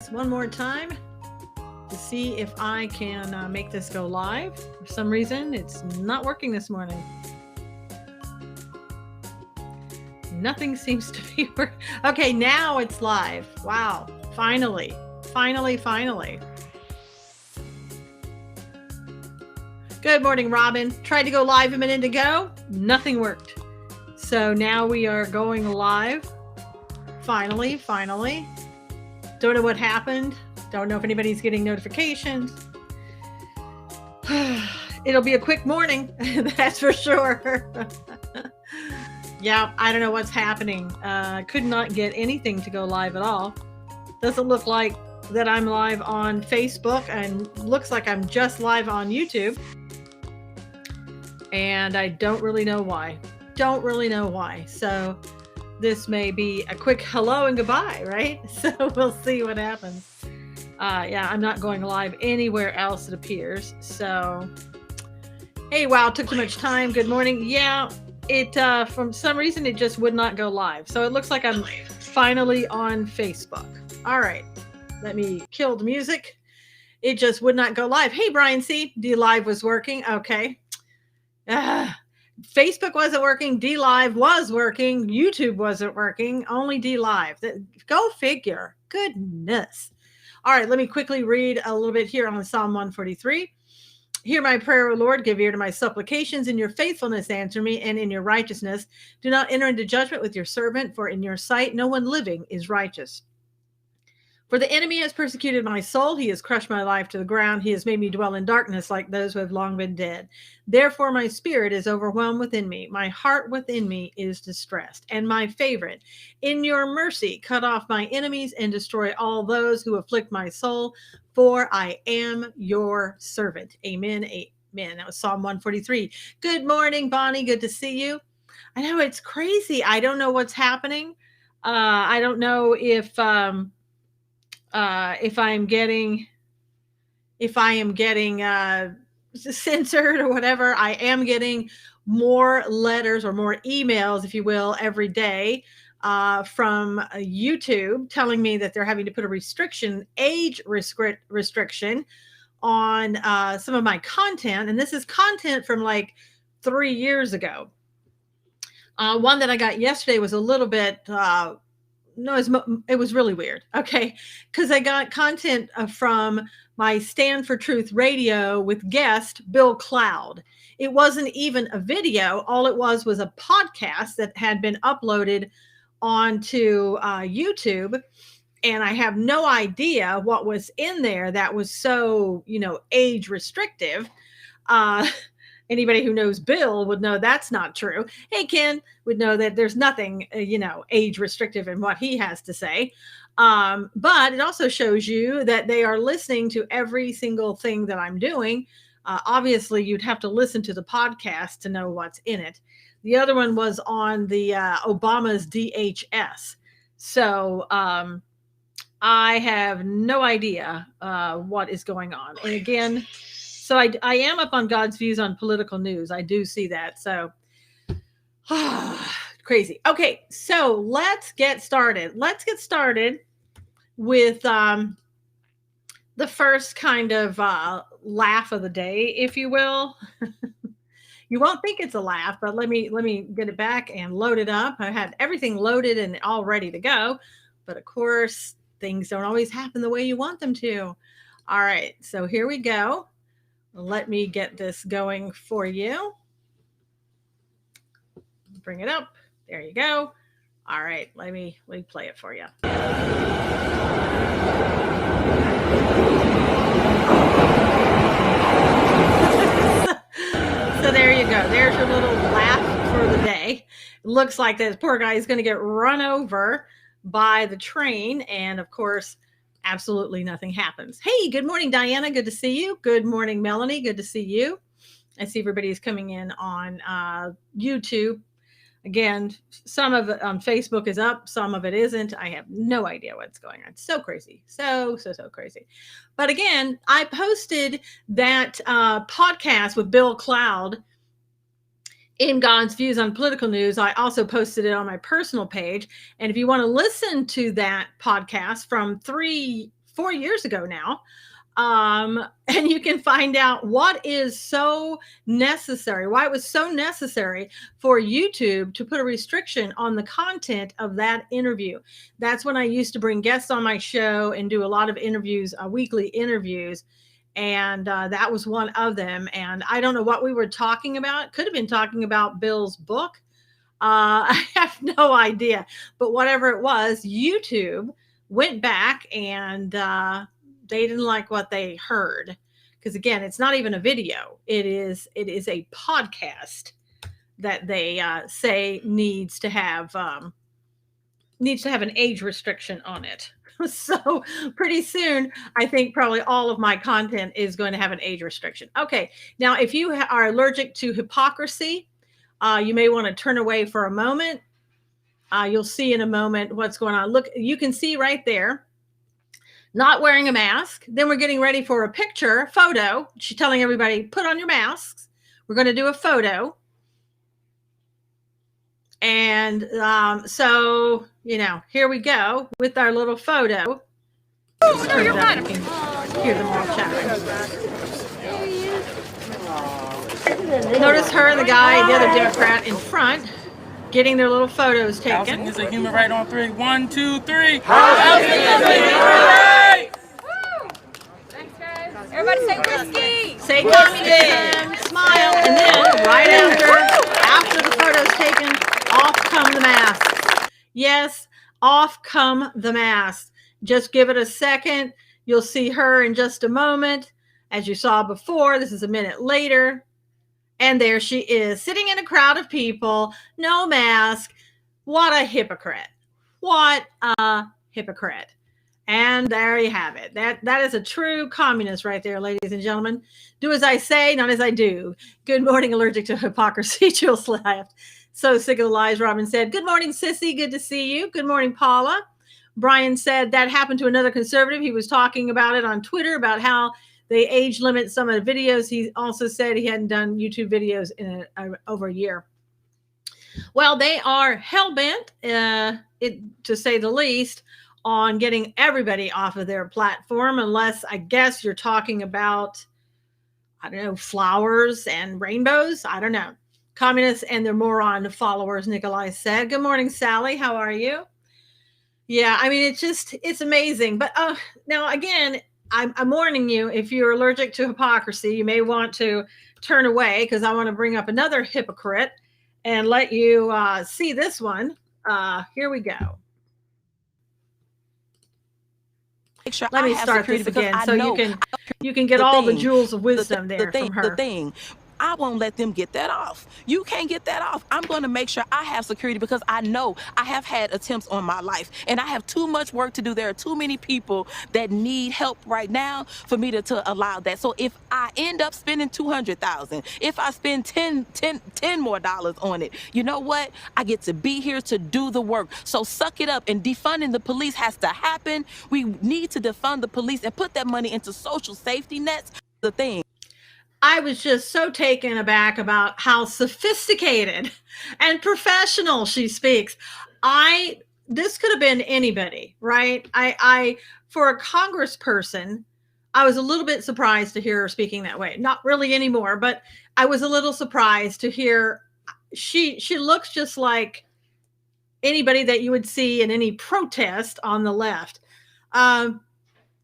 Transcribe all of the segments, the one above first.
this one more time to see if I can make this go live. For some reason, it's not working this morning. Nothing seems to be working. Okay, now it's live. Wow. Finally. Good morning, Robin. Tried to go live a minute ago. Nothing worked. So now we are going live. Finally. Don't know what happened. Don't know if anybody's getting notifications. It'll be a quick morning. That's for sure. Yeah, I don't know what's happening. Could not get anything to go live at all. Doesn't look like that I'm live on Facebook, and looks like I'm just live on YouTube. And I don't really know why. So this may be a quick hello and goodbye, right? So we'll see what happens. Yeah, I'm not going live anywhere else, it appears. So, hey, wow, took too much time. Good morning. Yeah, it from some reason it just would not go live. So it looks like I'm finally on Facebook. All right, let me kill the music. It just would not go live. Hey, Brian C. DLive was working. Okay. Facebook wasn't working. DLive was working. YouTube wasn't working. Only DLive. Go figure. Goodness. All right, let me quickly read a little bit here on Psalm 143. Hear my prayer, O Lord. Give ear to my supplications. In your faithfulness answer me, and in your righteousness do not enter into judgment with your servant, for in your sight no one living is righteous. For the enemy has persecuted my soul. He has crushed my life to the ground. He has made me dwell in darkness like those who have long been dead. Therefore, my spirit is overwhelmed within me. My heart within me is distressed. And my favorite, in your mercy, cut off my enemies and destroy all those who afflict my soul. For I am your servant. Amen. Amen. That was Psalm 143. Good morning, Bonnie. Good to see you. I know it's crazy. I don't know what's happening. I don't know if I am getting censored or whatever. I am getting more letters or more emails, if you will, every day from YouTube telling me that they're having to put a age restriction on some of my content. And this is content from like 3 years ago. One that I got yesterday was a little bit it was really weird. Okay. Because I got content from my Stand for Truth radio with guest Bill Cloud. It wasn't even a video. All it was a podcast that had been uploaded onto YouTube. And I have no idea what was in there that was so, age restrictive. Anybody who knows Bill would know that's not true. Hey, Ken would know that there's nothing, age restrictive in what he has to say. But it also shows you that they are listening to every single thing that I'm doing. Obviously, you'd have to listen to the podcast to know what's in it. The other one was on the Obama's DHS. So I have no idea what is going on. And again, so I am up on God's views on political news. I do see that. So crazy. Okay, so let's get started. Let's get started with the first kind of laugh of the day, if you will. You won't think it's a laugh, but let me get it back and load it up. I had everything loaded and all ready to go. But of course, things don't always happen the way you want them to. All right, so here we go. Let me get this going for you. Bring it up. There you go. All right, let me play it for you. So there you go. There's your little laugh for the day. It looks like this poor guy is going to get run over by the train. And of course, absolutely nothing happens. Hey, good morning, Diana. Good to see you. Good morning, Melanie. Good to see you. I see everybody's coming in on YouTube. Again, some of it on Facebook is up. Some of it isn't. I have no idea what's going on. It's so crazy. So crazy. But again, I posted that podcast with Bill Cloud in God's Views on Political News. I also posted it on my personal page. And if you want to listen to that podcast from 3 4 years ago now. And you can find out what is so necessary, why it was so necessary for YouTube to put a restriction on the content of that interview. That's when I used to bring guests on my show and do a lot of interviews, weekly interviews. And that was one of them. And I don't know what we were talking about. Could have been talking about Bill's book. I have no idea. But whatever it was, YouTube went back and they didn't like what they heard, because again, it's not even a video. It is a podcast that they say needs to have an age restriction on it. So pretty soon, I think probably all of my content is going to have an age restriction. Okay, now if you are allergic to hypocrisy, you may want to turn away for a moment. You'll see in a moment what's going on. Look, you can see right there, not wearing a mask. Then we're getting ready for a photo. She's telling everybody, put on your masks. We're going to do a photo. And so, here we go with our little photo. Oh, no, you're fine. Hear them all chatting. Notice her and the guy, the other Democrat in front, getting their little photos taken. Housing is a human right on 3. 1, 2, 3. Housing is a human right! Woo! Thanks, guys. Everybody say whiskey! Say communism, smile, and then right after the photo's taken, off come the masks. Yes, off come the masks. Just give it a second. You'll see her in just a moment. As you saw before, this is a minute later. And there she is, sitting in a crowd of people, no mask. What a hypocrite. What a hypocrite. And there you have it. That is a true communist right there, ladies and gentlemen. Do as I say, not as I do. Good morning, allergic to hypocrisy. Jules laughed. So sick of the lies, Robin said. Good morning, Sissy. Good to see you. Good morning, Paula. Brian said that happened to another conservative. He was talking about it on Twitter, about how they age limit some of the videos. He also said he hadn't done YouTube videos in over a year. Well, they are hell-bent, to say the least, on getting everybody off of their platform, unless, I guess, you're talking about, I don't know, flowers and rainbows. I don't know. Communists and their moron followers, Nikolai said. Good morning, Sally. How are you? Yeah, I mean, it's amazing. But now, again, I'm warning you, if you're allergic to hypocrisy, you may want to turn away, because I want to bring up another hypocrite and let you see this one. Here we go. Sure, let me start this again so you can get all the jewels of wisdom from her. The thing. I won't let them get that off. You can't get that off. I'm going to make sure I have security, because I know I have had attempts on my life and I have too much work to do. There are too many people that need help right now for me to allow that. So if I end up spending $200,000, if I spend $10 more on it, you know what? I get to be here to do the work. So suck it up, and defunding the police has to happen. We need to defund the police and put that money into social safety nets. The thing. I was just so taken aback about how sophisticated and professional she speaks. This could have been anybody, right? For a congressperson, I was a little bit surprised to hear her speaking that way. Not really anymore, but I was a little surprised to hear she looks just like anybody that you would see in any protest on the left.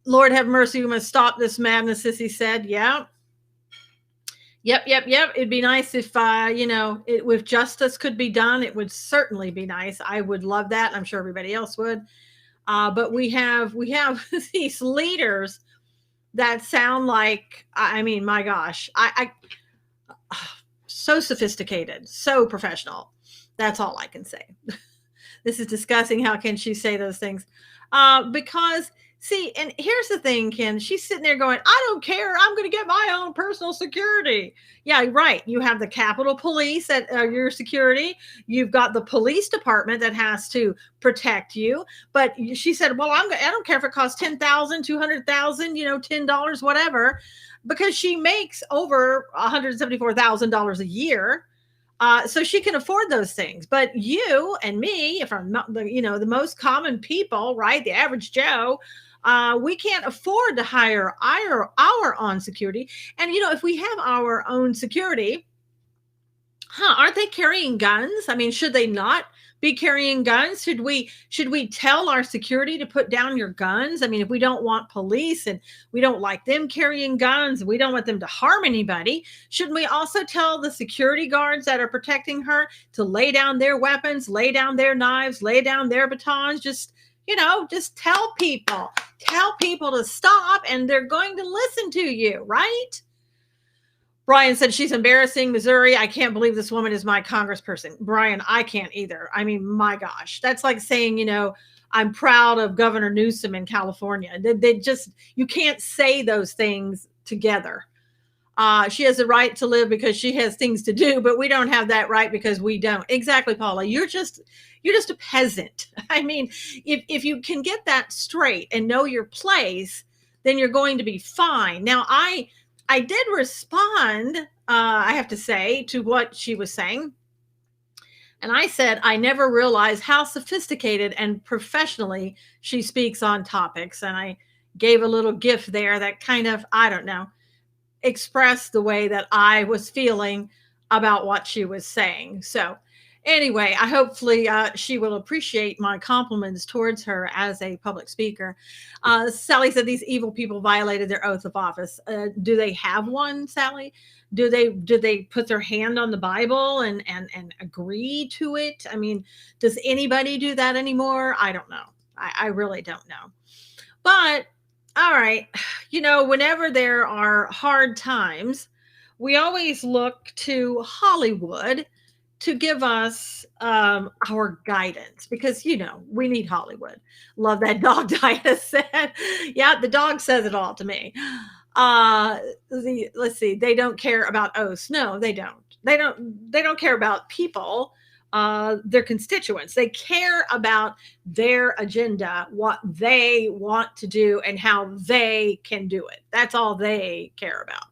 Lord have mercy, we must stop this madness, Sissy said. Yeah. Yep. It'd be nice if, if justice could be done, it would certainly be nice. I would love that. I'm sure everybody else would. But we have these leaders that sound like, I mean, my gosh, so sophisticated, so professional. That's all I can say. This is disgusting. How can she say those things? Because see, and here's the thing, Ken, she's sitting there going, I don't care. I'm going to get my own personal security. Yeah, right. You have the Capitol Police at your security. You've got the police department that has to protect you. But she said, well, I don't care if it costs $10,000, $200,000, $10, whatever, because she makes over $174,000 a year. So she can afford those things. But you and me, if I'm not, the most common people, right? The average Joe, We can't afford to hire our own security. And, if we have our own security, aren't they carrying guns? I mean, should they not be carrying guns? Should we tell our security to put down your guns? I mean, if we don't want police and we don't like them carrying guns, we don't want them to harm anybody, shouldn't we also tell the security guards that are protecting her to lay down their weapons, lay down their knives, lay down their batons? Just tell people to stop, and they're going to listen to you, right? Brian said, she's embarrassing, Missouri. I can't believe this woman is my congressperson. Brian, I can't either. I mean, my gosh, that's like saying, I'm proud of Governor Newsom in California. You can't say those things together. She has the right to live because she has things to do, but we don't have that right because we don't. Exactly, Paula. You're just a peasant. I mean, if you can get that straight and know your place, then you're going to be fine. Now, I did respond, I have to say, to what she was saying. And I said, I never realized how sophisticated and professionally she speaks on topics. And I gave a little gif there that kind of, I don't know, expressed the way that I was feeling about what she was saying. So anyway, hopefully she will appreciate my compliments towards her as a public speaker. Sally said these evil people violated their oath of office. Do they have one, Sally? Do they put their hand on the Bible and agree to it? I mean, does anybody do that anymore? I don't know. I really don't know. But all right, whenever there are hard times, we always look to Hollywood to give us our guidance because, we need Hollywood. Love that dog Diana said. Yeah, the dog says it all to me. Let's see. They don't care about oaths. No, they don't. They don't care about people, their constituents. They care about their agenda, what they want to do and how they can do it. That's all they care about.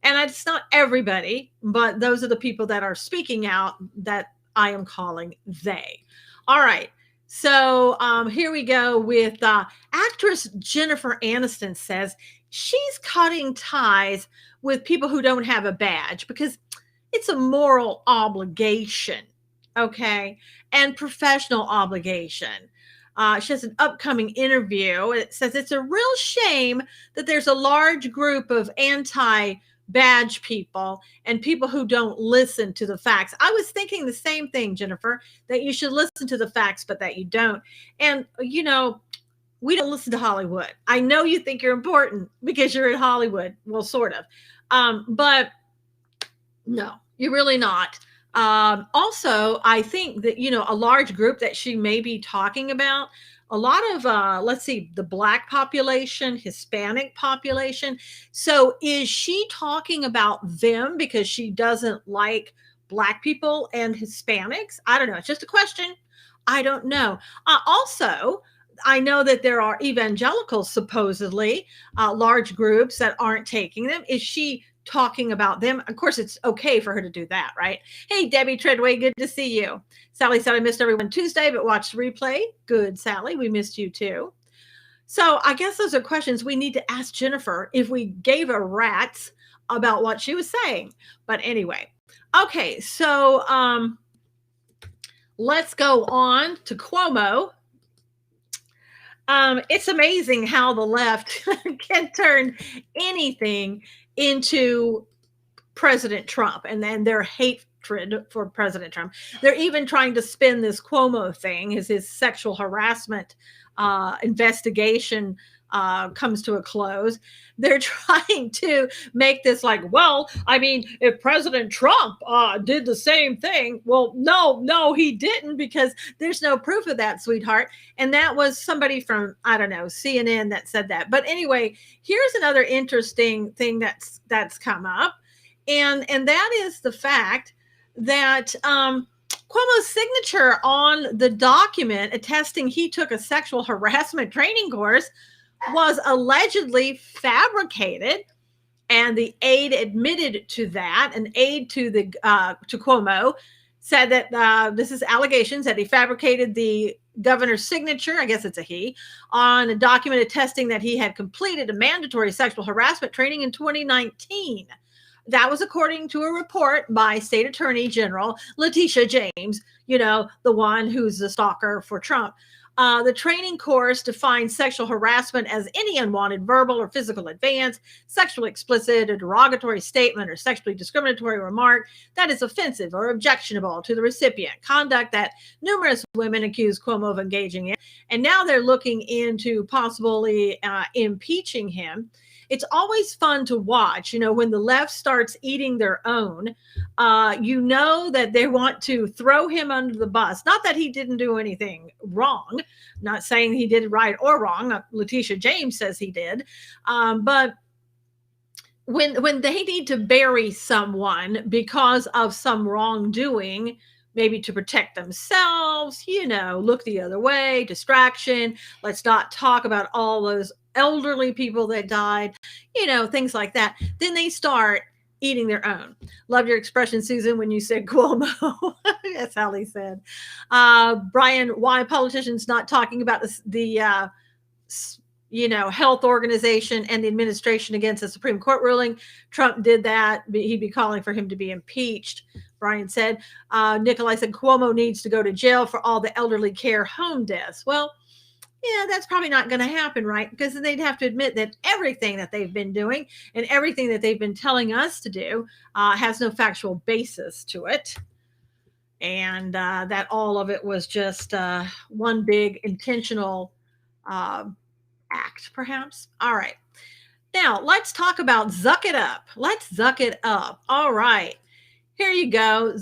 And it's not everybody, but those are the people that are speaking out that I am calling they. All right. So here we go with actress Jennifer Aniston says she's cutting ties with people who don't have a badge because it's a moral obligation, okay, and professional obligation. She has an upcoming interview. It says it's a real shame that there's a large group of anti-badge people and people who don't listen to the facts. I was thinking the same thing, Jennifer, that you should listen to the facts, but that you don't. And, we don't listen to Hollywood. I know you think you're important because you're in Hollywood. Well, sort of. But no, you're really not. Also, I think that, a large group that she may be talking about, a lot of, the Black population, Hispanic population. So is she talking about them because she doesn't like Black people and Hispanics? I don't know. It's just a question. I don't know. Also, I know that there are evangelicals, supposedly, large groups that aren't taking them. Is she talking about them? Of course, it's okay for her to do that, right? Hey, Debbie Treadway, good to see you. Sally said, I missed everyone Tuesday, but watched the replay. Good, Sally. We missed you too. So I guess those are questions we need to ask Jennifer if we gave a rat's about what she was saying. But anyway, okay, so let's go on to Cuomo. It's amazing how the left can turn anything into President Trump and then their hatred for President Trump. They're even trying to spin this Cuomo thing as his sexual harassment investigation comes to a close. They're trying to make this like, well, I mean, if President Trump did the same thing, well, no, he didn't, because there's no proof of that, sweetheart. And that was somebody from, I don't know, CNN that said that. But anyway, here's another interesting thing that's come up. And that is the fact that Cuomo's signature on the document attesting he took a sexual harassment training course was allegedly fabricated, and the aide admitted to that. An aide to Cuomo said that this is allegations that he fabricated the governor's signature, I guess it's a he, on a document attesting that he had completed a mandatory sexual harassment training in 2019. That was according to a report by State Attorney General Letitia James, the one who's the stalker for Trump. The training course defines sexual harassment as any unwanted verbal or physical advance, sexually explicit or derogatory statement, or sexually discriminatory remark that is offensive or objectionable to the recipient, conduct that numerous women accuse Cuomo of engaging in. And now they're looking into possibly impeaching him. It's always fun to watch, when the left starts eating their own, that they want to throw him under the bus. Not that he didn't do anything wrong, not saying he did right or wrong. Letitia James says he did. But when they need to bury someone because of some wrongdoing, maybe to protect themselves, look the other way, distraction. Let's not talk about all those elderly people that died, things like that. Then they start eating their own. Love your expression, Susan, when you said Cuomo. That's how they said. Brian, why politicians not talking about the health organization and the administration against the Supreme Court ruling? Trump did that. He'd be calling for him to be impeached. Brian said. Nikolai said Cuomo needs to go to jail for all the elderly care home deaths. Well, yeah, that's probably not going to happen, right? Because then they'd have to admit that everything that they've been doing and everything that they've been telling us to do has no factual basis to it. And that all of it was just one big intentional act, perhaps. All right. Now, let's talk about Zuck It Up. Let's Zuck It Up. All right. Here you go.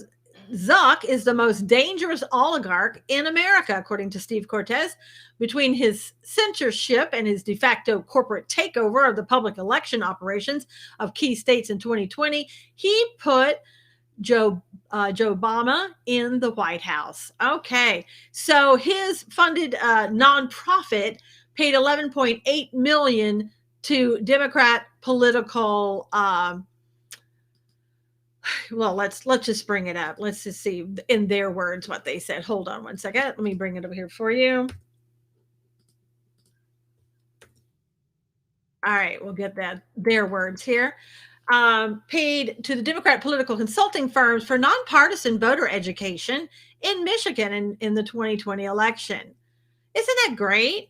Zuck is the most dangerous oligarch in America, according to Steve Cortez. Between his censorship and his de facto corporate takeover of the public election operations of key states in 2020, he put Joe Obama in the White House. Okay, so his funded nonprofit paid $11.8 million to Democrat political. Well, let's just bring it up. Let's just see in their words what they said. Hold on one second. Let me bring it over here for you. All right, we'll get their words here. Paid to the Democrat political consulting firms for nonpartisan voter education in Michigan in the 2020 election. Isn't that great?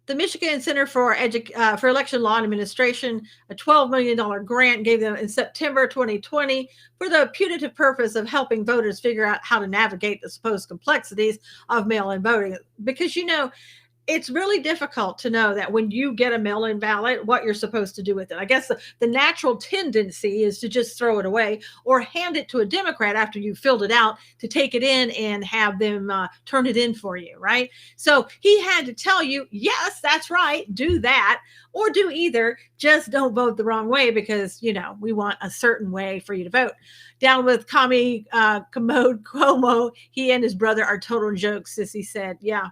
The Michigan Center for Election Law and Administration, a $12 million grant gave them in September 2020 for the putative purpose of helping voters figure out how to navigate the supposed complexities of mail-in voting. Because, it's really difficult to know that when you get a mail-in ballot, what you're supposed to do with it. I guess the natural tendency is to just throw it away or hand it to a Democrat after you filled it out to take it in and have them turn it in for you, right? So he had to tell you, yes, that's right, do that, or do either. Just don't vote the wrong way because, we want a certain way for you to vote. Down with Commode Cuomo, he and his brother are total jokes, Sissy said. Yeah.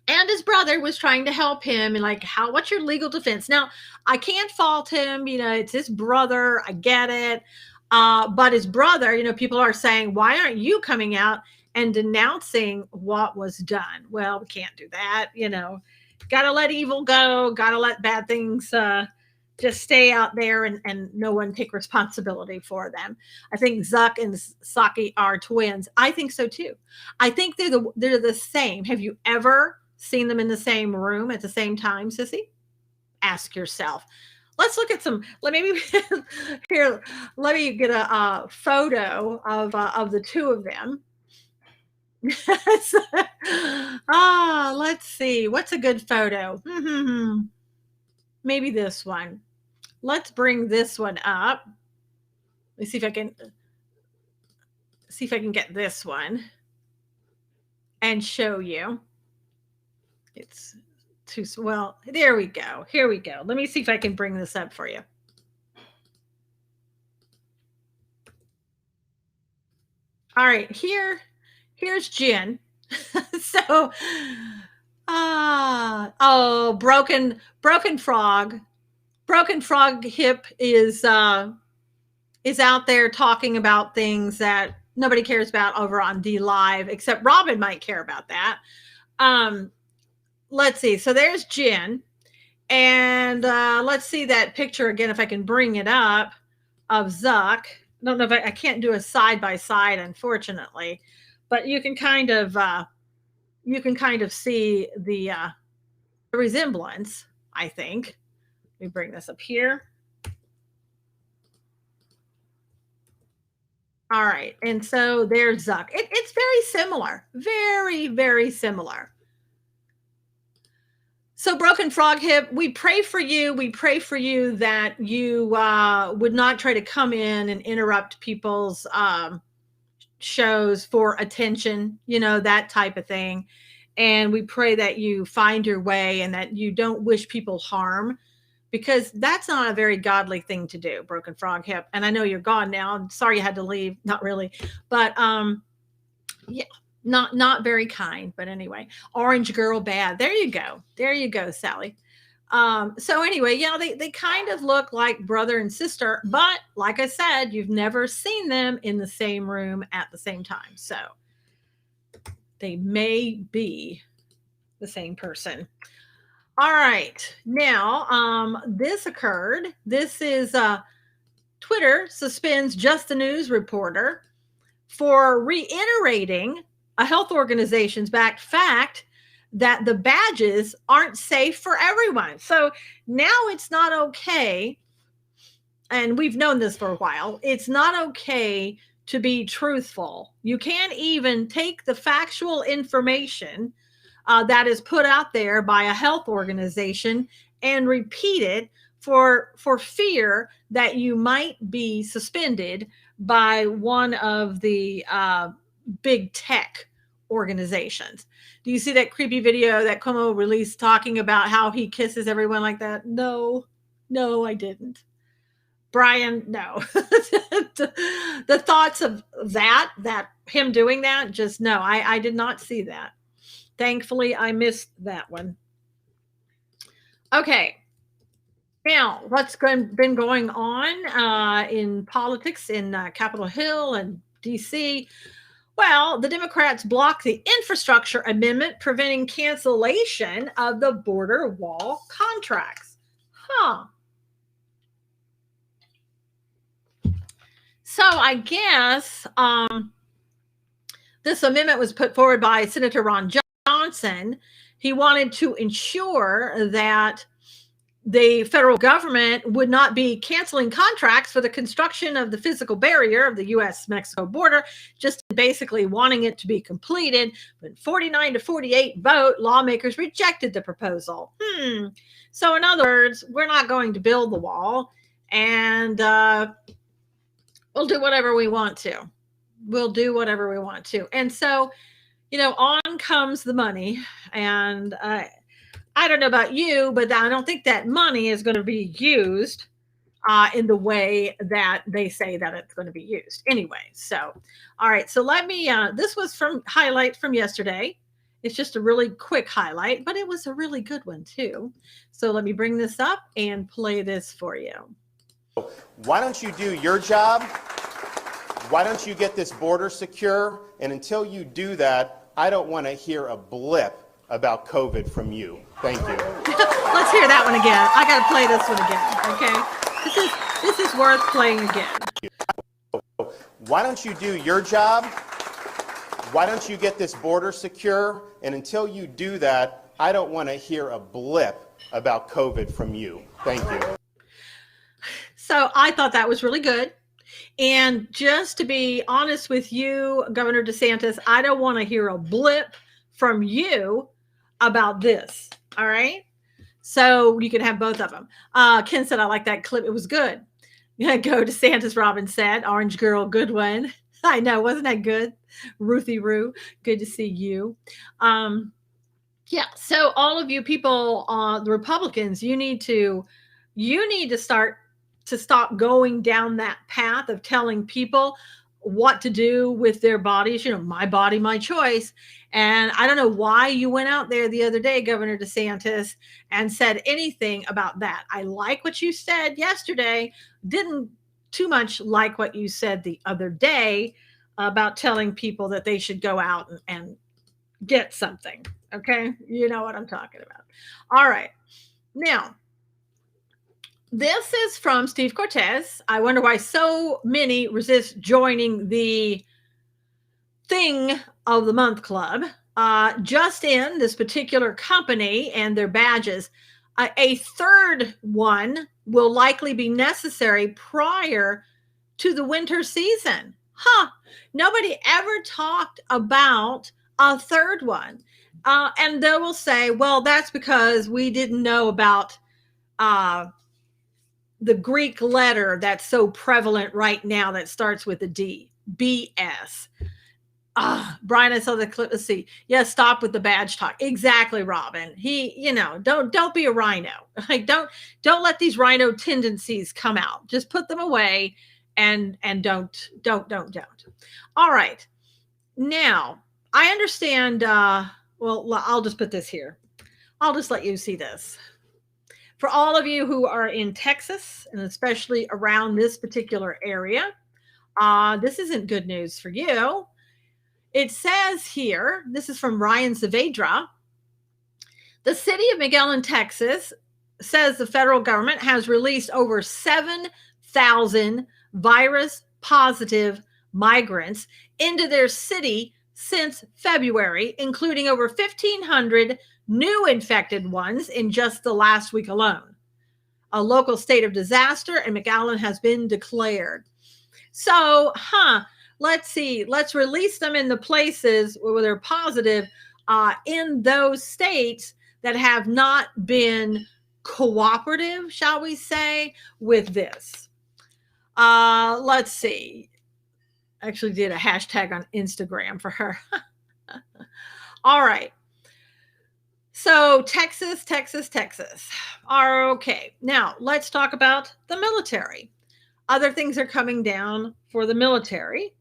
And his brother was trying to help him and what's your legal defense? Now, I can't fault him. It's his brother. I get it. But his brother, people are saying, why aren't you coming out and denouncing what was done? Well, we can't do that. Got to let evil go. Got to let bad things just stay out there and no one take responsibility for them. I think Zuck and Psaki are twins. I think so too. I think they're the same. Have you ever seen them in the same room at the same time, Sissy? Ask yourself. Let's look at let me get a photo of the two of them. Let's see. What's a good photo? Maybe this one. Let's bring this one up. Let's see if I can get this one and show you. It's too well. There we go. Here we go. Let me see if I can bring this up for you. All right, here's Jen. So, broken frog. Broken frog hip is out there talking about things that nobody cares about over on DLive, except Robin might care about that. Let's see. So there's Jen. And let's see that picture again, if I can bring it up, of Zuck. I don't know if I can't do a side by side, unfortunately, but you can kind of see the resemblance, I think. Let me bring this up here. All right, and so there's Zuck. It's very similar, very, very similar. So Broken Frog Hip, we pray for you. We pray for you that you would not try to come in and interrupt people's shows for attention, that type of thing. And we pray that you find your way and that you don't wish people harm, because that's not a very godly thing to do, Broken Frog Hip. And I know you're gone now. I'm sorry you had to leave. Not really. But yeah, not very kind. But anyway, Orange Girl Bad. There you go. There you go, Sally. So anyway, yeah, they kind of look like brother and sister, but like I said, you've never seen them in the same room at the same time. So they may be the same person. All right. Now, this occurred. This is Twitter suspends Just the News reporter for reiterating a health organization's backed fact that the badges aren't safe for everyone. So now it's not okay, and we've known this for a while, it's not okay to be truthful. You can't even take the factual information that is put out there by a health organization and repeat it for fear that you might be suspended by one of the big tech organizations. Do you see that creepy video that Como released talking about how he kisses everyone like that? No, I didn't. Brian, no. The thoughts of that him doing that, just no, I did not see that. Thankfully, I missed that one. Okay. Now, what's been going on in politics in Capitol Hill and D.C.? Well, the Democrats blocked the infrastructure amendment preventing cancellation of the border wall contracts. So I guess this amendment was put forward by Senator Ron Johnson. He wanted to ensure that the federal government would not be canceling contracts for the construction of the physical barrier of the U.S.-Mexico border, just basically wanting it to be completed. But 49-48 vote, lawmakers rejected the proposal. So in other words, we're not going to build the wall, and we'll do whatever we want to. We'll do whatever we want to. And so, on comes the money, and I don't know about you, but I don't think that money is going to be used in the way that they say that it's going to be used. Anyway, so, all right. So let me, this was from highlight from yesterday. It's just a really quick highlight, but it was a really good one too. So let me bring this up and play this for you. Why don't you do your job? Why don't you get this border secure? And until you do that, I don't want to hear a blip about COVID from you. Thank you. Let's hear that one again. I got to play this one again. Okay. This is worth playing again. Why don't you do your job? Why don't you get this border secure? And until you do that, I don't want to hear a blip about COVID from you. Thank you. So I thought that was really good. And just to be honest with you, Governor DeSantis, I don't want to hear a blip from you about this. All right. So you can have both of them. Ken said, I like that clip. It was good. Yeah, go DeSantis, Robin said. Orange Girl, good one. I know. Wasn't that good? Ruthie Roo, good to see you. Yeah. So all of you people, the Republicans, you need to stop going down that path of telling people what to do with their bodies. My body, my choice. And I don't know why you went out there the other day, Governor DeSantis, and said anything about that. I like what you said yesterday. Didn't too much like what you said the other day about telling people that they should go out and get something. Okay. You know what I'm talking about. All right. Now, this is from Steve Cortez. I wonder why so many resist joining the Thing of the Month Club. Just in this particular company and their badges, a third one will likely be necessary prior to the winter season. Nobody ever talked about a third one. And they will say, well, that's because we didn't know about the Greek letter that's so prevalent right now that starts with a D, BS. Brian, I saw the clip. Let's see. Yeah, stop with the badge talk. Exactly, Robin. Don't be a rhino. Like, don't let these rhino tendencies come out. Just put them away and don't. All right. Now, I understand. Well, I'll just put this here. I'll just let you see this. For all of you who are in Texas and especially around this particular area, this isn't good news for you. It says here, this is from Ryan Saavedra, the city of McAllen, Texas, says the federal government has released over 7,000 virus-positive migrants into their city since February, including over 1,500 new infected ones in just the last week alone. A local state of disaster in McAllen has been declared. So, let's see. Let's release them in the places where they're positive in those states that have not been cooperative, shall we say, with this. Let's see. I actually did a hashtag on Instagram for her. All right. So Texas. Okay. Now let's talk about the military. Other things are coming down for the military.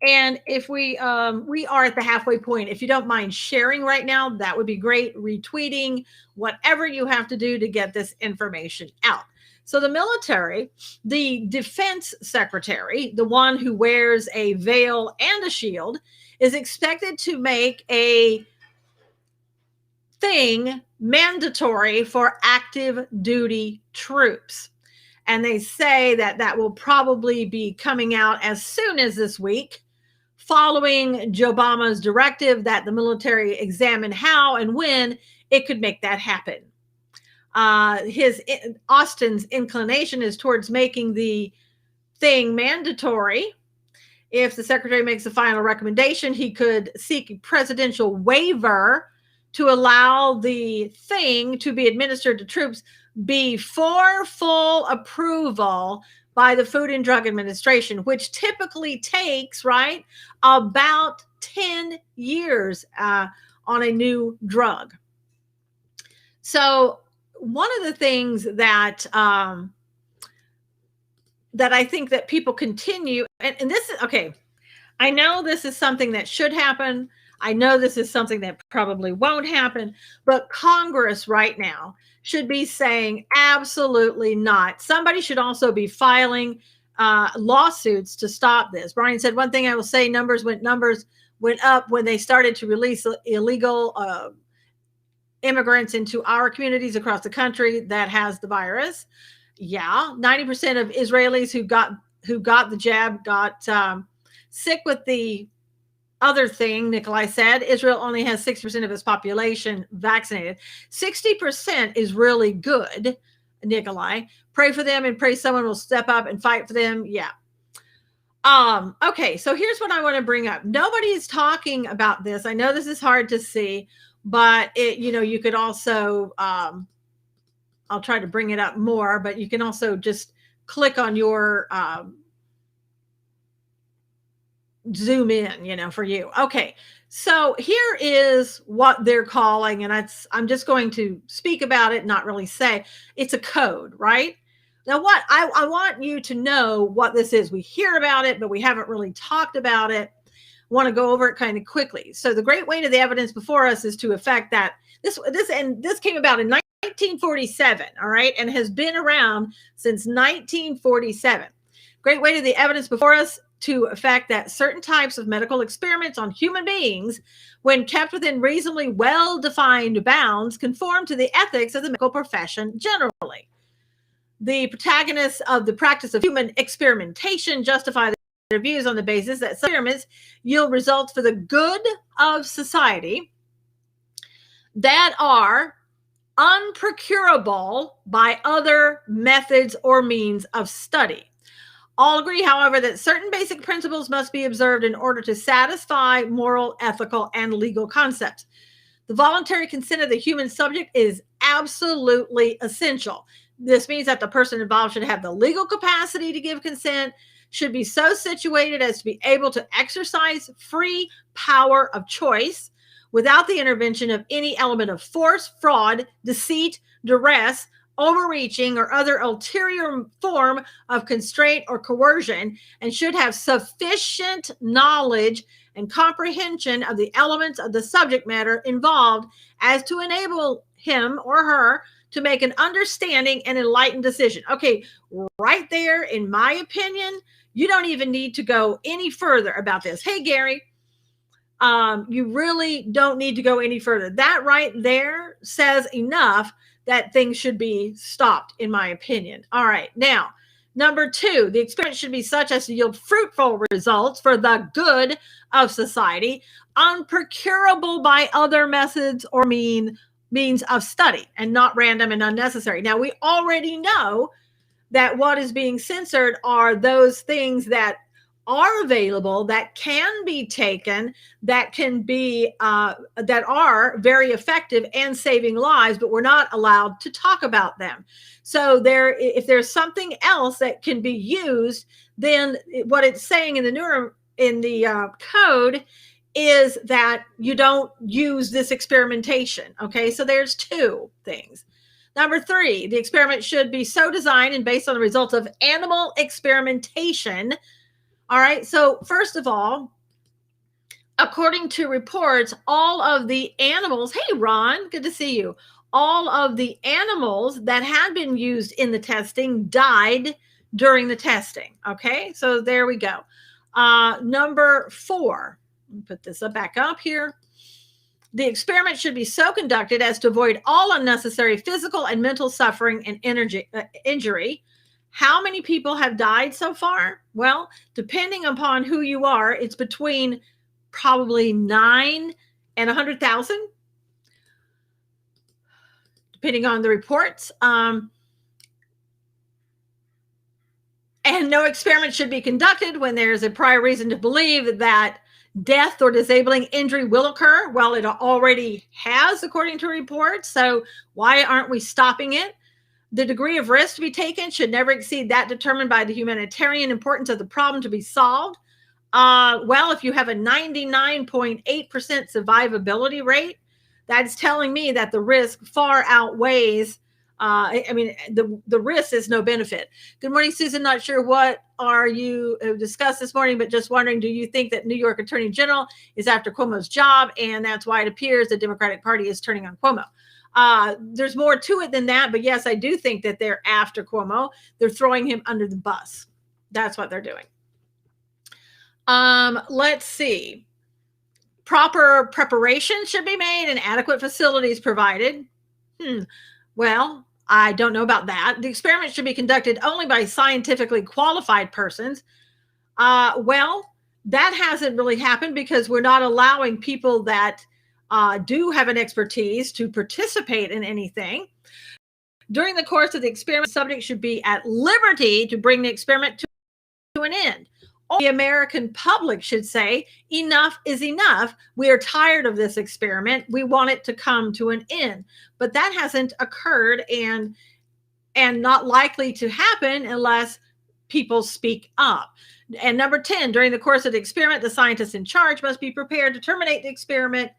And if we are at the halfway point, if you don't mind sharing right now, that would be great. Retweeting, whatever you have to do to get this information out. So the military, the defense secretary, the one who wears a veil and a shield, is expected to make a thing mandatory for active duty troops. And they say that will probably be coming out as soon as this week, following Joe Obama's directive that the military examine how and when it could make that happen. Austin's inclination is towards making the thing mandatory. If the secretary makes a final recommendation, he could seek a presidential waiver to allow the thing to be administered to troops before full approval by the Food and Drug Administration, which typically takes, right, about 10 years on a new drug. So one of the things that that I think that people continue, and this is, okay, I know this is something that should happen. I know this is something that probably won't happen, but Congress right now should be saying absolutely not. Somebody should also be filing lawsuits to stop this. Brian said, one thing I will say, numbers went up when they started to release illegal immigrants into our communities across the country that has the virus. Yeah, 90% of Israelis who got the jab got sick with the other thing. Nikolai said Israel only has 6% of its population vaccinated. 60% is really good, Nikolai. Pray for them and pray someone will step up and fight for them. Yeah. Okay, so here's what I want to bring up. Nobody's talking about this. I know this is hard to see, but you could also I'll try to bring it up more, but you can also just click on your zoom in, for you. Okay. So here is what they're calling, and I'm just going to speak about it, not really say it's a code, right? Now, what I want you to know what this is. We hear about it, but we haven't really talked about it. I want to go over it kind of quickly. So the great weight of the evidence before us is to effect that this came about in 1947, all right, and has been around since 1947. Great weight of the evidence before us to effect that certain types of medical experiments on human beings, when kept within reasonably well-defined bounds, conform to the ethics of the medical profession generally. The protagonists of the practice of human experimentation justify their views on the basis that experiments yield results for the good of society that are unprocurable by other methods or means of study. All agree, however, that certain basic principles must be observed in order to satisfy moral, ethical, and legal concepts. The voluntary consent of the human subject is absolutely essential. This means that the person involved should have the legal capacity to give consent, should be so situated as to be able to exercise free power of choice without the intervention of any element of force, fraud, deceit, duress, overreaching, or other ulterior form of constraint or coercion, and should have sufficient knowledge and comprehension of the elements of the subject matter involved as to enable him or her to make an understanding and enlightened decision. Okay, right there, in my opinion, you don't even need to go any further about this. Hey, Gary, you really don't need to go any further. That right there says enough that things should be stopped, in my opinion. All right. Now, number 2, the experiment should be such as to yield fruitful results for the good of society, unprocurable by other methods or means of study, and not random and unnecessary. Now, we already know that what is being censored are those things that are available, that can be taken, that can be that are very effective and saving lives, but we're not allowed to talk about them. So if there's something else that can be used, then what it's saying in the code is that you don't use this experimentation. Okay, so there's 2 things. Number 3, the experiment should be so designed and based on the results of animal experimentation. All right. So first of all, according to reports, all of the animals, hey, Ron, good to see you. All of the animals that had been used in the testing died during the testing. Okay. So there we go. Number 4, let me put this back up here. The experiment should be so conducted as to avoid all unnecessary physical and mental suffering and injury. How many people have died so far? Well, depending upon who you are, it's between probably 9 and 100,000, depending on the reports. And no experiment should be conducted when there's a prior reason to believe that death or disabling injury will occur. Well, it already has, according to reports. So why aren't we stopping it? The degree of risk to be taken should never exceed that determined by the humanitarian importance of the problem to be solved. Well, if you have a 99.8% survivability rate, that's telling me that the risk far outweighs. The risk is no benefit. Good morning, Susan. Not sure what are you discussed this morning, but just wondering, do you think that New York Attorney General is after Cuomo's job, and that's why it appears the Democratic Party is turning on Cuomo? There's more to it than that, but yes, I do think that they're after Cuomo. They're throwing him under the bus. That's what they're doing. Let's see. Proper preparation should be made and adequate facilities provided. Well, I don't know about that. The experiment should be conducted only by scientifically qualified persons. Well, that hasn't really happened because we're not allowing people that do have an expertise to participate in anything. During the course of the experiment, the subject should be at liberty to bring the experiment to an end. The American public should say, enough is enough. We are tired of this experiment. We want it to come to an end. But that hasn't occurred and not likely to happen unless people speak up. And number 10, during the course of the experiment, the scientist in charge must be prepared to terminate the experiment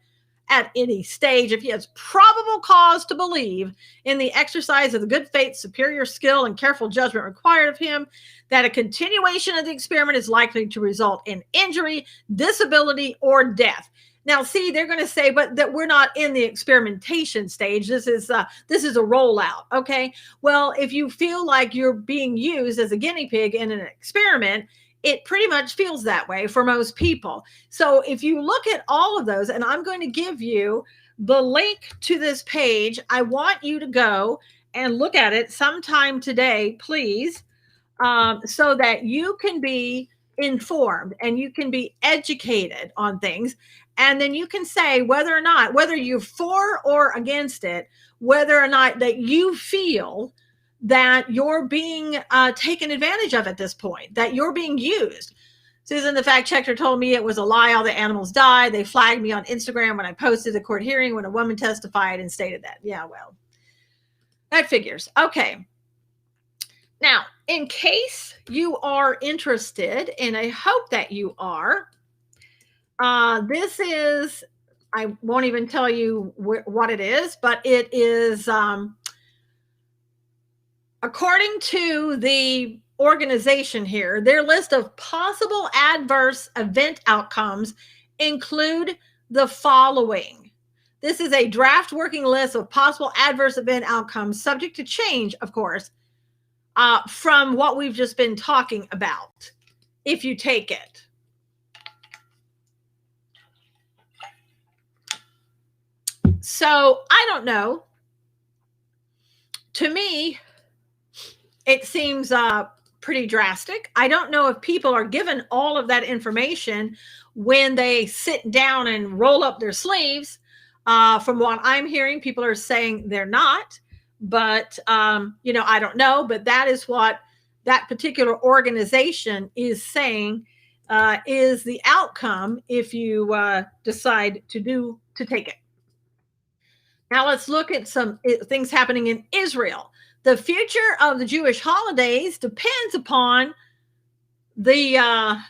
at any stage if he has probable cause to believe, in the exercise of the good faith, superior skill, and careful judgment required of him, that a continuation of the experiment is likely to result in injury, disability, or death. Now, see, they're going to say, but that we're not in the experimentation stage. This is a rollout. Okay. Well, if you feel like you're being used as a guinea pig in an experiment, it pretty much feels that way for most people. So if you look at all of those, and I'm going to give you the link to this page, I want you to go and look at it sometime today, please, so that you can be informed and you can be educated on things. And then you can say whether or not, whether you're for or against it, whether or not that you feel that you're being taken advantage of at this point, that you're being used. Susan, the fact checker, told me it was a lie. All the animals died. They flagged me on Instagram when I posted the court hearing when a woman testified and stated that. Yeah, well, that figures. Okay. Now, in case you are interested, and I hope that you are, this is, I won't even tell you what it is, but it is, according to the organization here, their list of possible adverse event outcomes include the following. This is a draft working list of possible adverse event outcomes, subject to change, of course, from what we've just been talking about, if you take it. So I don't know. To me, it seems pretty drastic. I don't know if people are given all of that information when they sit down and roll up their sleeves. From what I'm hearing, people are saying they're not. But, I don't know. But that is what that particular organization is saying is the outcome if you decide to take it. Now let's look at some things happening in Israel. The future of the Jewish holidays depends upon the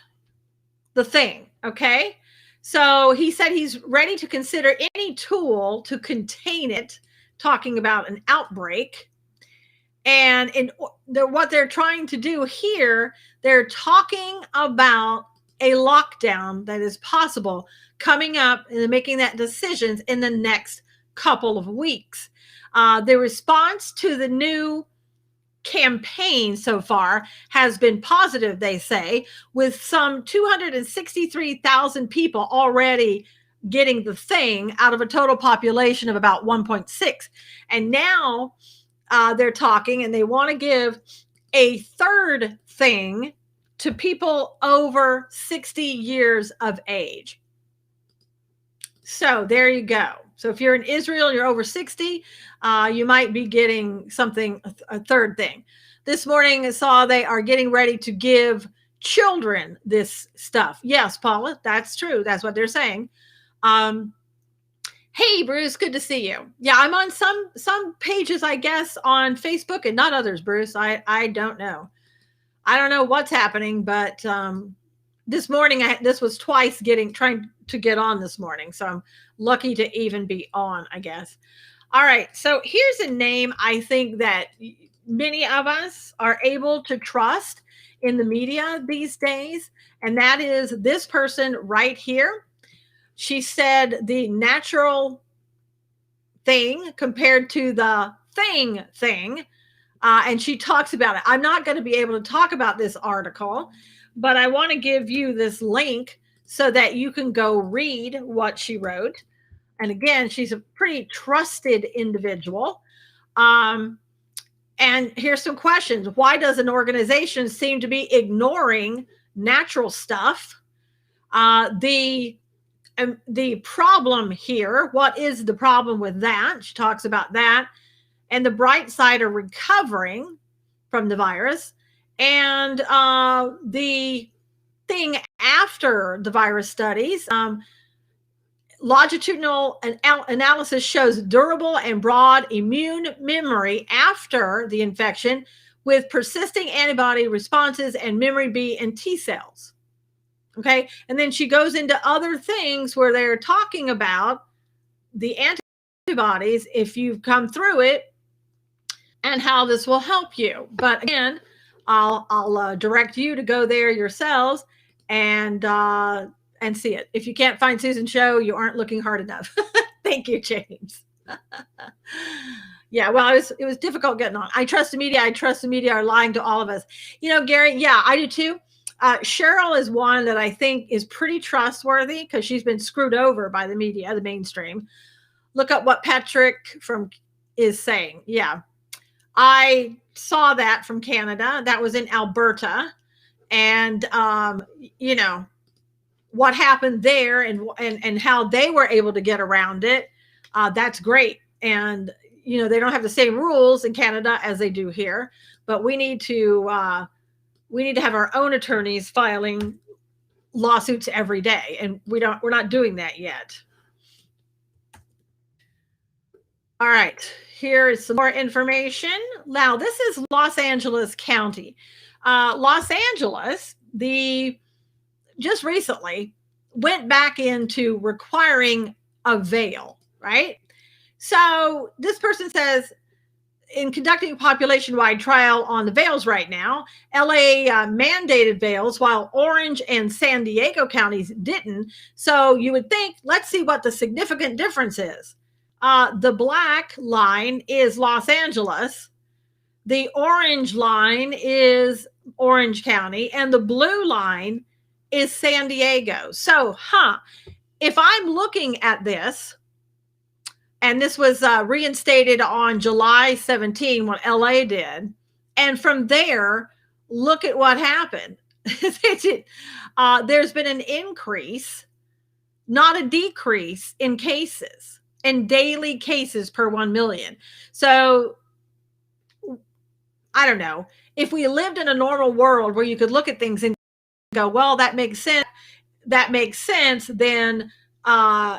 thing, okay? So he said he's ready to consider any tool to contain it, talking about an outbreak. And what they're trying to do here, they're talking about a lockdown that is possible coming up, and making that decisions in the next couple of weeks. The response to the new campaign so far has been positive, they say, with some 263,000 people already getting the thing out of a total population of about 1.6. And now they're talking, and they want to give a third thing to people over 60 years of age. So there you go. So if you're in Israel, you're over 60, you might be getting something, a third thing. This morning I saw they are getting ready to give children this stuff. Yes, Paula, that's true. That's what they're saying. Hey, Bruce, good to see you. Yeah, I'm on some pages, I guess, on Facebook and not others, Bruce. I don't know. I don't know what's happening, but this morning, this was twice trying to get on this morning. So I'm lucky to even be on, I guess. All right. So here's a name I think that many of us are able to trust in the media these days. And that is this person right here. She said the natural thing compared to the thing. And she talks about it. I'm not going to be able to talk about this article, but I want to give you this link so that you can go read what she wrote. And again, she's a pretty trusted individual. And here's some questions. Why does an organization seem to be ignoring natural stuff? The problem here, what is the problem with that? She talks about that. And the bright side of recovering from the virus. And the thing after the virus studies, longitudinal analysis shows durable and broad immune memory after the infection with persisting antibody responses and memory B and T cells. Okay. And then she goes into other things where they're talking about the antibodies if you've come through it and how this will help you. But again, I'll direct you to go there yourselves and see it. If you can't find Susan's show, you aren't looking hard enough. Thank you, James. Yeah, well, it was difficult getting on. I trust the media. I trust the media are lying to all of us. You know, Gary, yeah, I do too. Cheryl is one that I think is pretty trustworthy because she's been screwed over by the media, the mainstream. Look up what Patrick is saying. Yeah. I saw that from Canada. That was in Alberta. And, you know, what happened there and how they were able to get around it. That's great. And, you know, they don't have the same rules in Canada as they do here, but we need to have our own attorneys filing lawsuits every day. And we're not doing that yet. All right, here is some more information. Now, this is Los Angeles County. Los Angeles, just recently went back into requiring a veil, right? So this person says, in conducting a population-wide trial on the veils right now, LA mandated veils while Orange and San Diego counties didn't. So you would think, let's see what the significant difference is. The black line is Los Angeles. The orange line is Orange County, and the blue line is San Diego. So, if I'm looking at this, and this was reinstated on July 17, what LA did, and from there, look at what happened. There's been an increase, not a decrease in cases, in daily cases per 1 million. So, I don't know. If we lived in a normal world where you could look at things and go, well, that makes sense. Then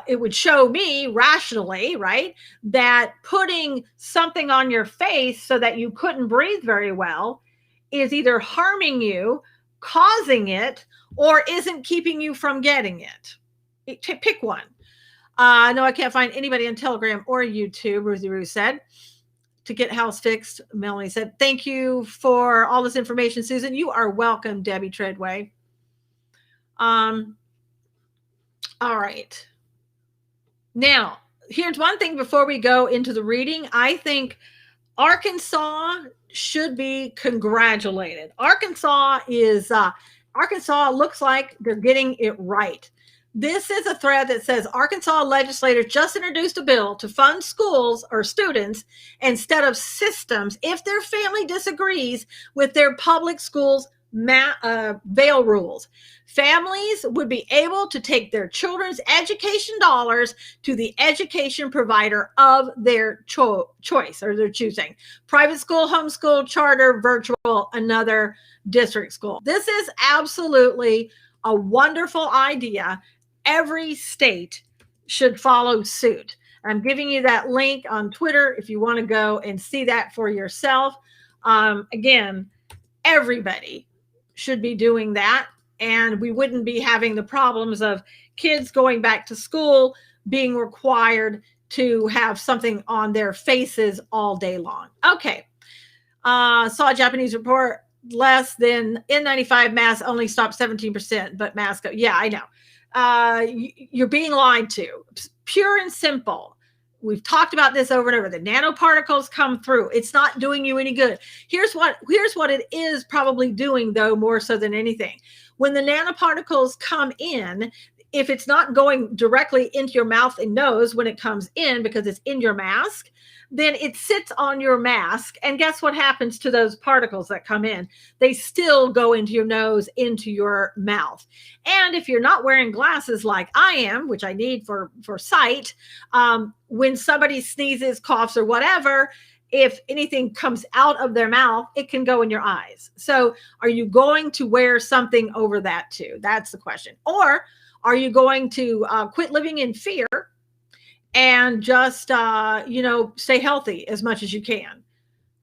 it would show me rationally, right, that putting something on your face so that you couldn't breathe very well is either harming you, causing it, or isn't keeping you from getting it. Pick one. No, I can't find anybody on Telegram or YouTube, Ruthie Roo said. To get house fixed, Melanie said, thank you for all this information, Susan. You are welcome, Debbie Treadway. All right. Now, here's one thing before we go into the reading. I think Arkansas should be congratulated. Arkansas looks like they're getting it right. This is a thread that says Arkansas legislators just introduced a bill to fund schools or students instead of systems if their family disagrees with their public schools veil rules. Families would be able to take their children's education dollars to the education provider of their choice or their choosing. Private school, homeschool, charter, virtual, another district school. This is absolutely a wonderful idea. Every state should follow suit. I'm giving you that link on Twitter if you want to go and see that for yourself. Again, everybody should be doing that, and we wouldn't be having the problems of kids going back to school being required to have something on their faces all day long. Okay. Saw a Japanese report, less than N95 masks only stopped 17%, but masks, yeah, I know. You're being lied to. Pure and simple. We've talked about this over and over. The nanoparticles come through. It's not doing you any good. Here's what it is probably doing, though, more so than anything. When the nanoparticles come in, if it's not going directly into your mouth and nose when it comes in because it's in your mask, then it sits on your mask. And guess what happens to those particles that come in? They still go into your nose, into your mouth. And if you're not wearing glasses like I am, which I need for sight, when somebody sneezes, coughs, or whatever, if anything comes out of their mouth, it can go in your eyes. So are you going to wear something over that too? That's the question. Or are you going to quit living in fear and just, stay healthy as much as you can?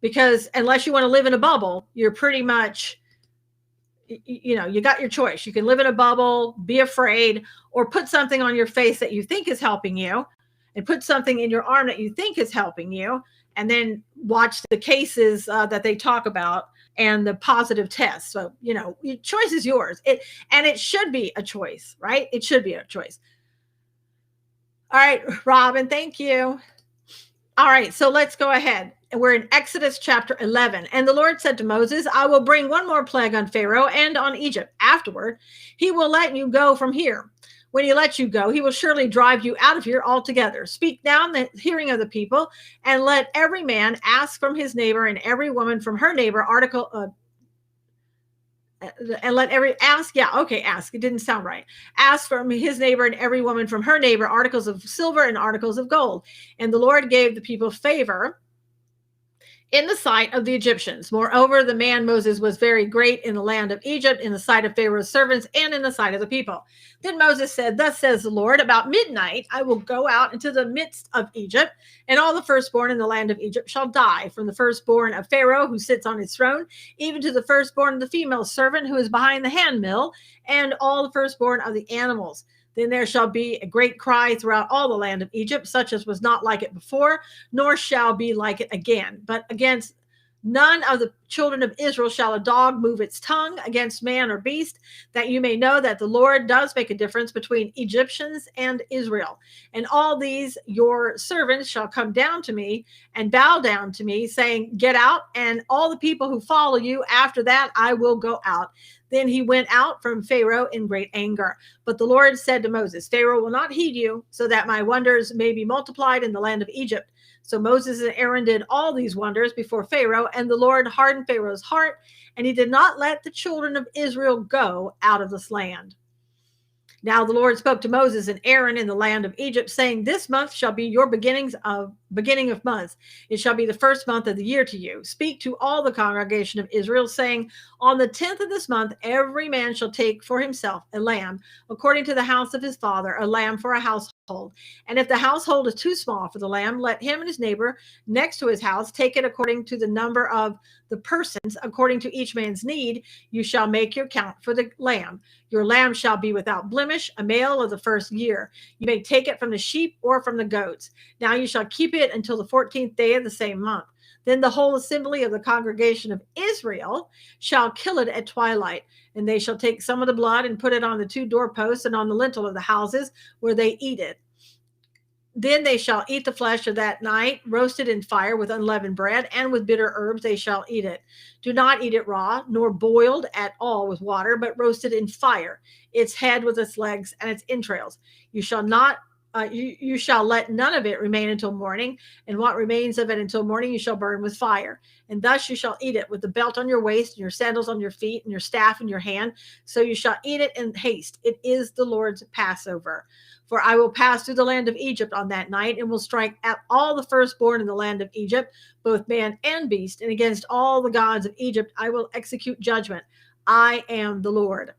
Because unless you want to live in a bubble, you're pretty much, you got your choice. You can live in a bubble, be afraid, or put something on your face that you think is helping you, and put something in your arm that you think is helping you, and then watch the cases that they talk about and the positive tests. So, your choice is yours. It should be a choice, right? It should be a choice. All right, Robin, thank you. All right, so let's go ahead. We're in Exodus chapter 11. And the Lord said to Moses, I will bring one more plague on Pharaoh and on Egypt. Afterward, he will let you go from here. When he lets you go, he will surely drive you out of here altogether. Speak now in the hearing of the people, and let every man ask from his neighbor and every woman from her neighbor and let every ask. It didn't sound right. Ask from his neighbor and every woman from her neighbor articles of silver and articles of gold. And the Lord gave the people favor in the sight of the Egyptians. Moreover, the man Moses was very great in the land of Egypt, in the sight of Pharaoh's servants, and in the sight of the people. Then Moses said, Thus says the Lord, about midnight I will go out into the midst of Egypt, and all the firstborn in the land of Egypt shall die, from the firstborn of Pharaoh who sits on his throne, even to the firstborn of the female servant who is behind the handmill, and all the firstborn of the animals. Then there shall be a great cry throughout all the land of Egypt, such as was not like it before, nor shall be like it again. But against none of the children of Israel shall a dog move its tongue against man or beast, that you may know that the Lord does make a difference between Egyptians and Israel. And all these your servants shall come down to me and bow down to me, saying, Get out, and all the people who follow you, after that I will go out. Then he went out from Pharaoh in great anger. But the Lord said to Moses, Pharaoh will not heed you, so that my wonders may be multiplied in the land of Egypt. So Moses and Aaron did all these wonders before Pharaoh, and the Lord hardened Pharaoh's heart, and he did not let the children of Israel go out of this land. Now the Lord spoke to Moses and Aaron in the land of Egypt, saying, This month shall be your beginning of months. It shall be the first month of the year to you. Speak to all the congregation of Israel, saying, On the 10th of this month, every man shall take for himself a lamb, according to the house of his father, a lamb for a household. And if the household is too small for the lamb, let him and his neighbor next to his house take it according to the number of the persons, according to each man's need. You shall make your count for the lamb. Your lamb shall be without blemish, a male of the first year. You may take it from the sheep or from the goats. Now you shall keep it until the 14th day of the same month. Then the whole assembly of the congregation of Israel shall kill it at twilight, and they shall take some of the blood and put it on the 2 doorposts and on the lintel of the houses where they eat it. Then they shall eat the flesh of that night, roasted in fire with unleavened bread, and with bitter herbs they shall eat it. Do not eat it raw, nor boiled at all with water, but roasted in fire, its head with its legs and its entrails. You shall let none of it remain until morning, and what remains of it until morning you shall burn with fire. And thus you shall eat it, with the belt on your waist, and your sandals on your feet, and your staff in your hand. So you shall eat it in haste. It is the Lord's Passover. For I will pass through the land of Egypt on that night, and will strike at all the firstborn in the land of Egypt, both man and beast, and against all the gods of Egypt I will execute judgment. I am the Lord.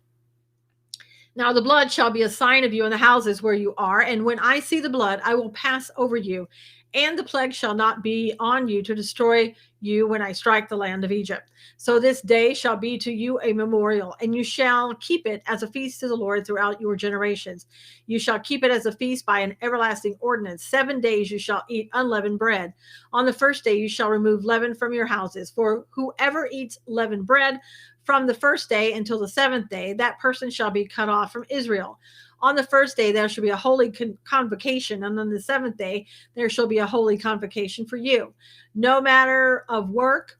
Now the blood shall be a sign of you in the houses where you are, and when I see the blood, I will pass over you, and the plague shall not be on you to destroy you when I strike the land of Egypt. So this day shall be to you a memorial, and you shall keep it as a feast to the Lord throughout your generations. You shall keep it as a feast by an everlasting ordinance. 7 days you shall eat unleavened bread. On the first day you shall remove leaven from your houses, for whoever eats leavened bread from the first day until the 7th day, that person shall be cut off from Israel. On the first day there shall be a holy convocation, and on the 7th day there shall be a holy convocation for you. No manner of work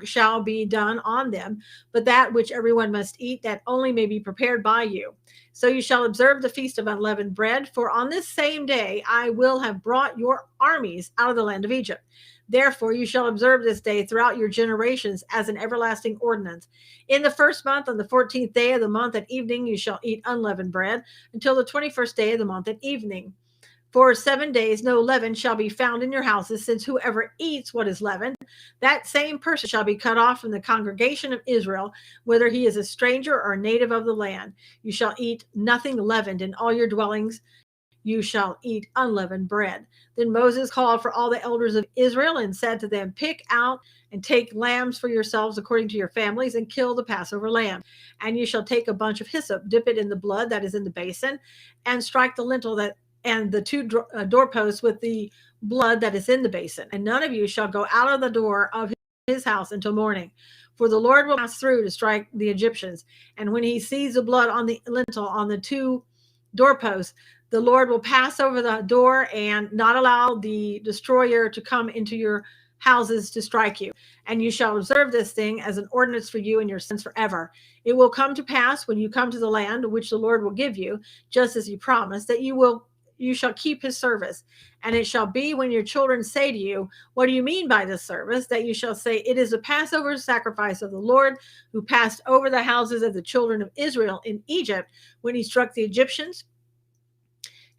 shall be done on them, but that which everyone must eat, that only may be prepared by you. So you shall observe the feast of unleavened bread, for on this same day I will have brought your armies out of the land of Egypt. Therefore you shall observe this day throughout your generations as an everlasting ordinance. In the first month, on the 14th day of the month at evening, you shall eat unleavened bread until the 21st day of the month at evening. For 7 days no leaven shall be found in your houses, since whoever eats what is leavened, that same person shall be cut off from the congregation of Israel, whether he is a stranger or a native of the land. You shall eat nothing leavened in all your dwellings. You shall eat unleavened bread. Then Moses called for all the elders of Israel and said to them, Pick out and take lambs for yourselves according to your families, and kill the Passover lamb. And you shall take a bunch of hyssop, dip it in the blood that is in the basin, and strike the lintel and the 2 doorposts with the blood that is in the basin. And none of you shall go out of the door of his house until morning. For the Lord will pass through to strike the Egyptians. And when he sees the blood on the lintel, on the 2 doorposts, the Lord will pass over the door and not allow the destroyer to come into your houses to strike you. And you shall observe this thing as an ordinance for you and your sons forever. It will come to pass when you come to the land which the Lord will give you, just as he promised, that you shall keep his service. And it shall be when your children say to you, what do you mean by this service? That you shall say, it is a Passover sacrifice of the Lord, who passed over the houses of the children of Israel in Egypt when he struck the Egyptians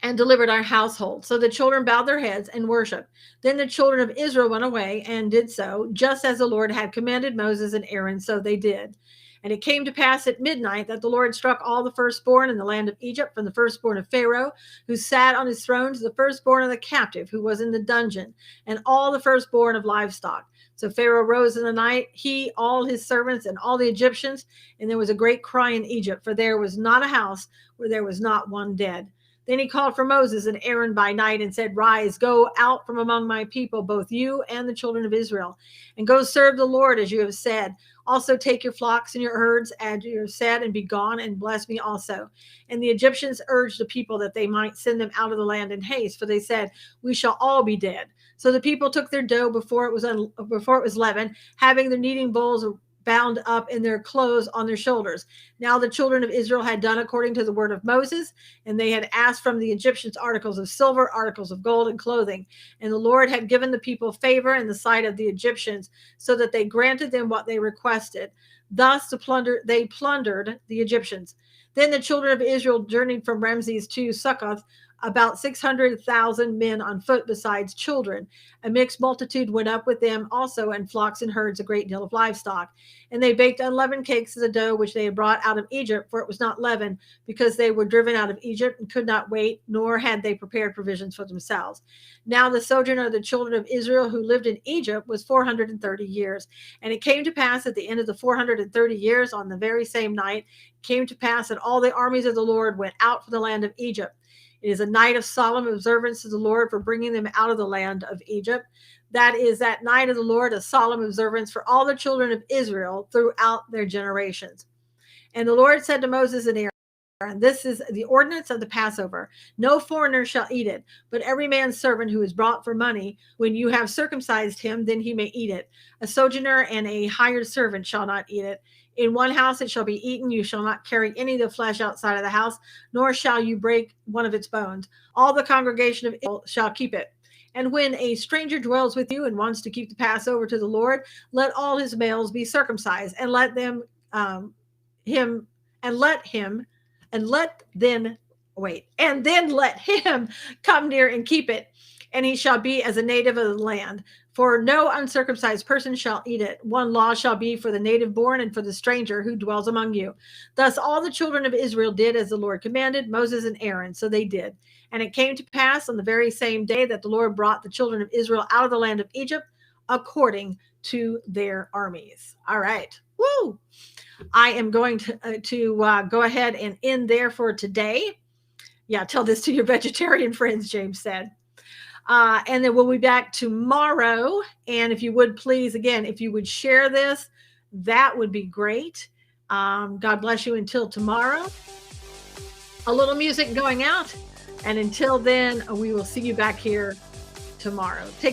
and delivered our household. So the children bowed their heads and worshiped. Then the children of Israel went away and did so, just as the Lord had commanded Moses and Aaron, so they did. And it came to pass at midnight that the Lord struck all the firstborn in the land of Egypt, from the firstborn of Pharaoh, who sat on his throne, to the firstborn of the captive, who was in the dungeon, and all the firstborn of livestock. So Pharaoh rose in the night, he, all his servants, and all the Egyptians, and there was a great cry in Egypt, for there was not a house where there was not one dead. Then he called for Moses and Aaron by night and said, rise, go out from among my people, both you and the children of Israel, and go serve the Lord as you have said. Also take your flocks and your herds as you have said, and be gone, and bless me also. And the Egyptians urged the people that they might send them out of the land in haste, for they said, we shall all be dead. So the people took their dough before it was leavened, having their kneading bowls bound up in their clothes on their shoulders. Now the children of Israel had done according to the word of Moses, and they had asked from the Egyptians articles of silver, articles of gold, and clothing. And the Lord had given the people favor in the sight of the Egyptians, so that they granted them what they requested. Thus they plundered the Egyptians. Then the children of Israel journeyed from Ramses to Succoth, about 600,000 men on foot, besides children. A mixed multitude went up with them also, and flocks and herds, a great deal of livestock. And they baked unleavened cakes of the dough which they had brought out of Egypt, for it was not leavened, because they were driven out of Egypt and could not wait, nor had they prepared provisions for themselves. Now the sojourn of the children of Israel who lived in Egypt was 430 years. And it came to pass at the end of the 430 years, on the very same night, it came to pass that all the armies of the Lord went out from the land of Egypt. It is a night of solemn observance to the Lord for bringing them out of the land of Egypt. That is that night of the Lord, a solemn observance for all the children of Israel throughout their generations. And the Lord said to Moses and Aaron, and this is the ordinance of the Passover. No foreigner shall eat it, but every man's servant who is brought for money, when you have circumcised him, then he may eat it. A sojourner and a hired servant shall not eat it. In one house it shall be eaten. You shall not carry any of the flesh outside of the house, nor shall you break one of its bones. All the congregation of Israel shall keep it. And when a stranger dwells with you and wants to keep the Passover to the Lord, let all his males be circumcised, and let them then let him come near and keep it, and he shall be as a native of the land. For no uncircumcised person shall eat it. One law shall be for the native born and for the stranger who dwells among you. Thus all the children of Israel did as the Lord commanded Moses and Aaron, so they did. And it came to pass on the very same day that the Lord brought the children of Israel out of the land of Egypt, according to their armies. All right. Woo! I am going to go ahead and end there for today. Yeah, tell this to your vegetarian friends, James said. And then we'll be back tomorrow. And if you would please, again, if you would share this, that would be great. God bless you until tomorrow. A little music going out. And until then, we will see you back here tomorrow. Take